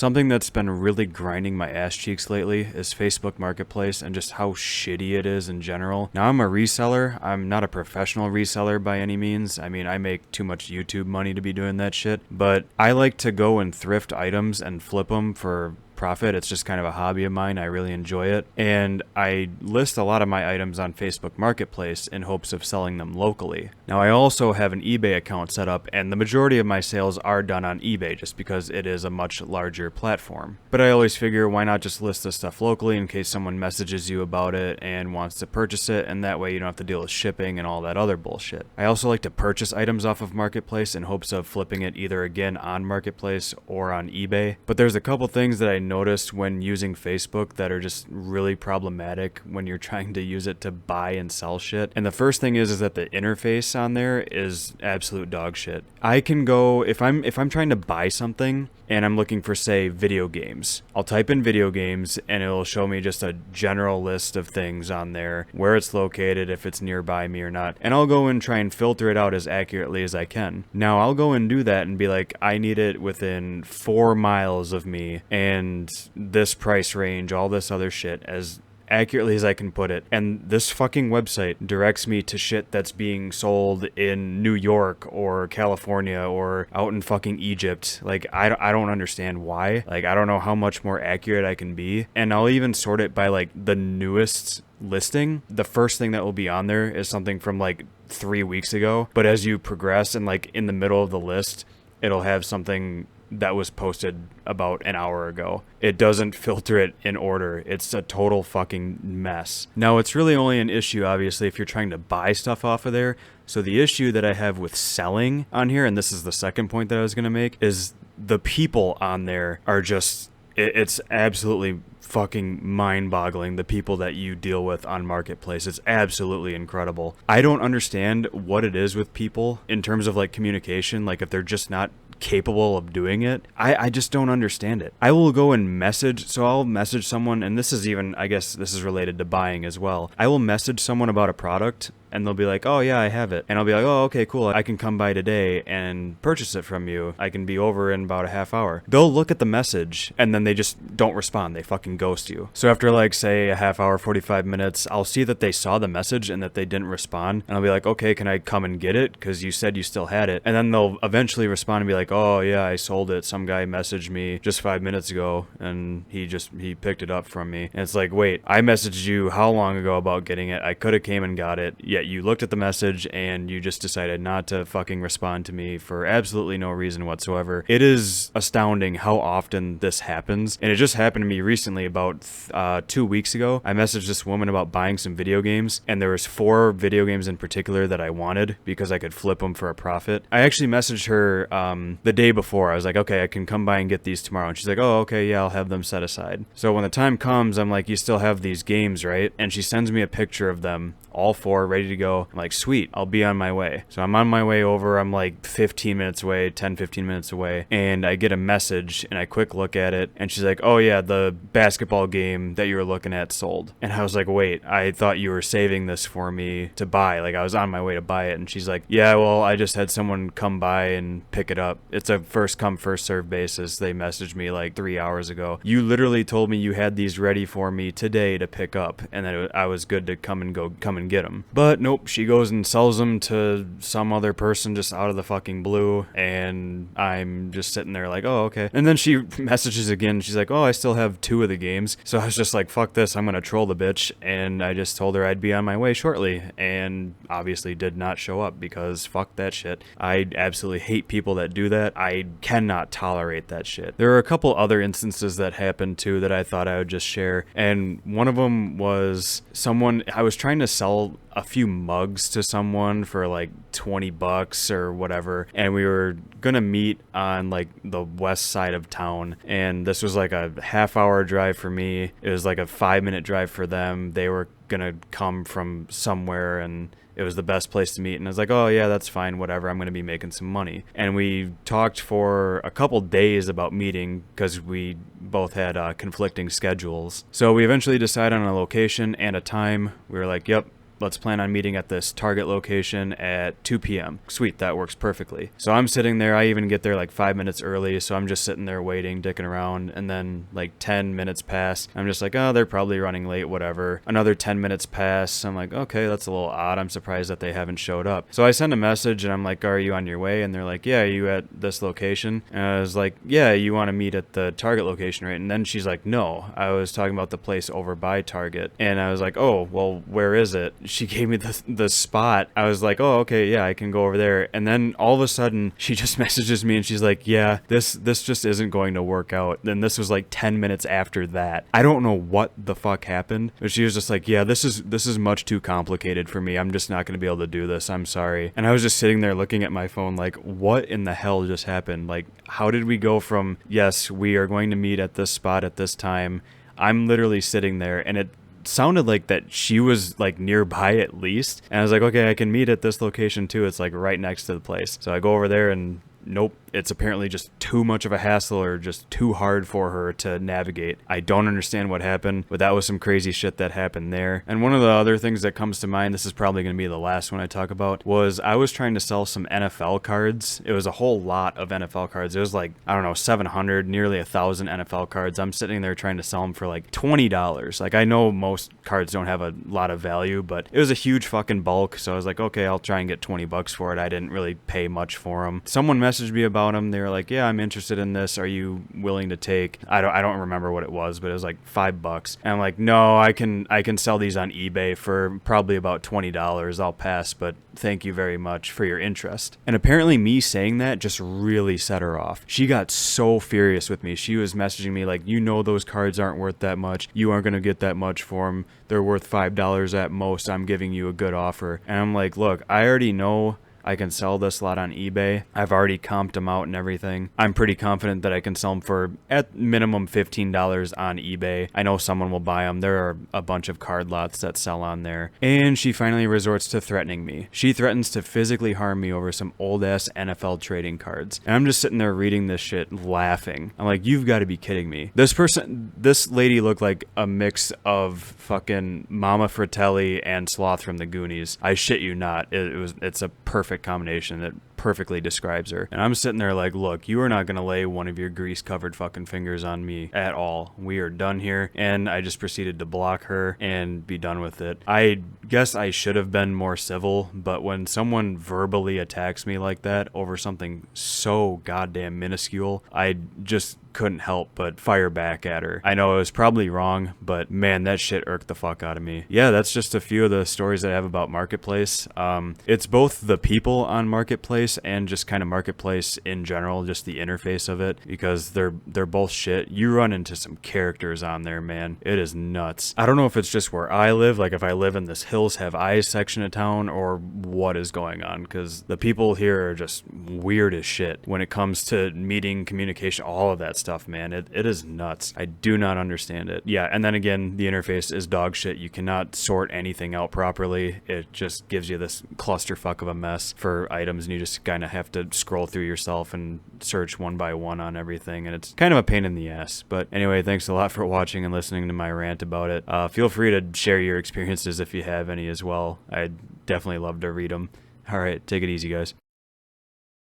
Something that's been really grinding my ass cheeks lately is Facebook Marketplace and just how shitty it is in general. Now, I'm a reseller. I'm not a professional reseller by any means. I mean, I make too much YouTube money to be doing that shit. But I like to go and thrift items and flip them for profit. It's just kind of a hobby of mine. I really enjoy it. And I list a lot of my items on Facebook Marketplace in hopes of selling them locally. Now, I also have an eBay account set up, and the majority of my sales are done on eBay just because it is a much larger platform. But I always figure, why not just list this stuff locally in case someone messages you about it and wants to purchase it, and that way you don't have to deal with shipping and all that other bullshit. I also like to purchase items off of Marketplace in hopes of flipping it either again on Marketplace or on eBay. But there's a couple things that I noticed when using Facebook that are just really problematic when you're trying to use it to buy and sell shit. And the first thing is that the interface on there is absolute dog shit. I can go, if I'm trying to buy something and I'm looking for, say, video games, I'll type in video games and it'll show me just a general list of things on there, where it's located, if it's nearby me or not, and I'll go and try and filter it out as accurately as I can. Now, I'll go and do that and be like, I need it within 4 miles of me and this price range, all this other shit, as accurately as I can put it. And this fucking website directs me to shit that's being sold in New York or California or out in fucking Egypt. Like, I don't understand why. Like, I don't know how much more accurate I can be. And I'll even sort it by like the newest listing. The first thing that will be on there is something from like 3 weeks ago. But as you progress and like in the middle of the list, it'll have something that was posted about an hour ago. It doesn't filter it in order. It's a total fucking mess. Now, it's really only an issue, obviously, if you're trying to buy stuff off of there. So the issue that I have with selling on here, and this is the second point that I was going to make, is the people on there are just, it's absolutely fucking mind-boggling, the people that you deal with on Marketplace. It's absolutely incredible. I don't understand what it is with people in terms of like communication, like if they're just not capable of doing it. I just don't understand it. I will go and message, so I'll message someone, and this is even, I guess this is related to buying as well. I will message someone about a product and they'll be like, oh yeah, I have it. And I'll be like, oh, okay, cool. I can come by today and purchase it from you. I can be over in about a half hour. They'll look at the message and then they just don't respond. They fucking ghost you. So after like, say, a half hour, 45 minutes, I'll see that they saw the message and that they didn't respond. And I'll be like, okay, can I come and get it? Because you said you still had it. And then they'll eventually respond and be like, oh yeah, I sold it. Some guy messaged me just 5 minutes ago and he picked it up from me. And it's like, wait, I messaged you how long ago about getting it? I could have came and got it. Yet you looked at the message and you just decided not to fucking respond to me for absolutely no reason whatsoever. It is astounding how often this happens. And it just happened to me recently about 2 weeks ago. I messaged this woman about buying some video games, and there was 4 video games in particular that I wanted because I could flip them for a profit. I actually messaged her the day before. I was like, okay, I can come by and get these tomorrow. And she's like, oh, okay, yeah, I'll have them set aside. So when the time comes, I'm like, you still have these games, right? And she sends me a picture of them, all 4 ready to go. I'm like, sweet, I'll be on my way. So I'm on my way over. I'm like 15 minutes away, 10, 15 minutes away. And I get a message and I quick look at it. And she's like, oh yeah, the basketball game that you were looking at sold. And I was like, wait, I thought you were saving this for me to buy. Like, I was on my way to buy it. And she's like, yeah, well, I just had someone come by and pick it up. It's a first come, first serve basis. They messaged me like 3 hours ago. You literally told me you had these ready for me today to pick up, and that I was good to come and get them. But nope, she goes and sells them to some other person just out of the fucking blue, and I'm just sitting there like, oh, okay. And then she messages again. She's like, oh, I still have 2 of the games. So I was just like, fuck this, I'm gonna troll the bitch. And I just told her I'd be on my way shortly, and obviously did not show up because fuck that shit. I absolutely hate people that do that. I cannot tolerate that shit. There are a couple other instances that happened too that I thought I would just share, and one of them was I was trying to sell a few mugs to someone for like $20 or whatever, and we were gonna meet on like the west side of town, and this was like a half-hour drive for me. It was like a 5-minute drive for them. They were gonna come from somewhere, and it was the best place to meet. And I was like, oh yeah, that's fine, whatever, I'm gonna be making some money. And we talked for a couple days about meeting because we both had conflicting schedules. So we eventually decided on a location and a time. We were like, yep, let's plan on meeting at this Target location at 2 p.m. Sweet, that works perfectly. So I'm sitting there. I even get there like 5 minutes early. So I'm just sitting there waiting, dicking around. And then like 10 minutes pass. I'm just like, oh, they're probably running late, whatever. Another 10 minutes pass. I'm like, okay, that's a little odd. I'm surprised that they haven't showed up. So I send a message and I'm like, are you on your way? And they're like, yeah, are you at this location? And I was like, yeah, you want to meet at the Target location, right? And then she's like, no, I was talking about the place over by Target. And I was like, oh, well, where is it? She gave me the spot. I was like, oh, okay, yeah, I can go over there. And then all of a sudden she just messages me and she's like, yeah, this just isn't going to work out. Then this was like 10 minutes after that. I don't know what the fuck happened, but she was just like, yeah, this is much too complicated for me. I'm just not going to be able to do this. I'm sorry. And I was just sitting there looking at my phone like, what in the hell just happened? Like, how did we go from, yes, we are going to meet at this spot at this time. I'm literally sitting there and it sounded like that she was like nearby at least. And I was like, okay, I can meet at this location too. It's like right next to the place. So I go over there and nope, it's apparently just too much of a hassle or just too hard for her to navigate. I don't understand what happened, but that was some crazy shit that happened there. And one of the other things that comes to mind, this is probably going to be the last one I talk about, was I was trying to sell some NFL cards. It was a whole lot of NFL cards. It was like, I don't know, 700, nearly 1,000 NFL cards. I'm sitting there trying to sell them for like $20. Like, I know most cards don't have a lot of value, but it was a huge fucking bulk. So I was like, okay, I'll try and get $20 for it. I didn't really pay much for them. Someone messaged me about them. They were like, yeah, I'm interested in this. Are you willing to take, I don't remember what it was, but it was like $5. And I'm like, no, I can sell these on eBay for probably about $20. I'll pass, but thank you very much for your interest. And apparently me saying that just really set her off. She got so furious with me. She was messaging me like, you know, those cards aren't worth that much. You aren't going to get that much for them. They're worth $5 at most. I'm giving you a good offer. And I'm like, look, I already know I can sell this lot on eBay. I've already comped them out and everything. I'm pretty confident that I can sell them for at minimum $15 on eBay. I know someone will buy them. There are a bunch of card lots that sell on there. And she finally resorts to threatening me. She threatens to physically harm me over some old ass NFL trading cards. And I'm just sitting there reading this shit laughing. I'm like, you've got to be kidding me. This lady looked like a mix of fucking Mama Fratelli and Sloth from the Goonies. I shit you not. It's a perfect combination that perfectly describes her. And I'm sitting there like, look, you are not going to lay one of your grease covered fucking fingers on me at all. We are done here. And I just proceeded to block her and be done with it. I guess I should have been more civil, but when someone verbally attacks me like that over something so goddamn minuscule, I just couldn't help but fire back at her. I know it was probably wrong, but man, that shit irked the fuck out of me. Yeah, that's just a few of the stories that I have about Marketplace. It's both the people on Marketplace and just kind of Marketplace in general, just the interface of it, because they're both shit. You run into some characters on there, man. It is nuts. I don't know if it's just where I live, like if I live in this Hills Have Eyes section of town, or what is going on, because the people here are just weird as shit when it comes to meeting, communication, all of that stuff, man. It is nuts. I do not understand it. Yeah, and then again, the interface is dog shit. You cannot sort anything out properly. It just gives you this clusterfuck of a mess for items, and you just kind of have to scroll through yourself and search one by one on everything, and it's kind of a pain in the ass. But anyway, thanks a lot for watching and listening to my rant about it. Feel free to share your experiences if you have any as well. I'd definitely love to read them. All right, take it easy, guys.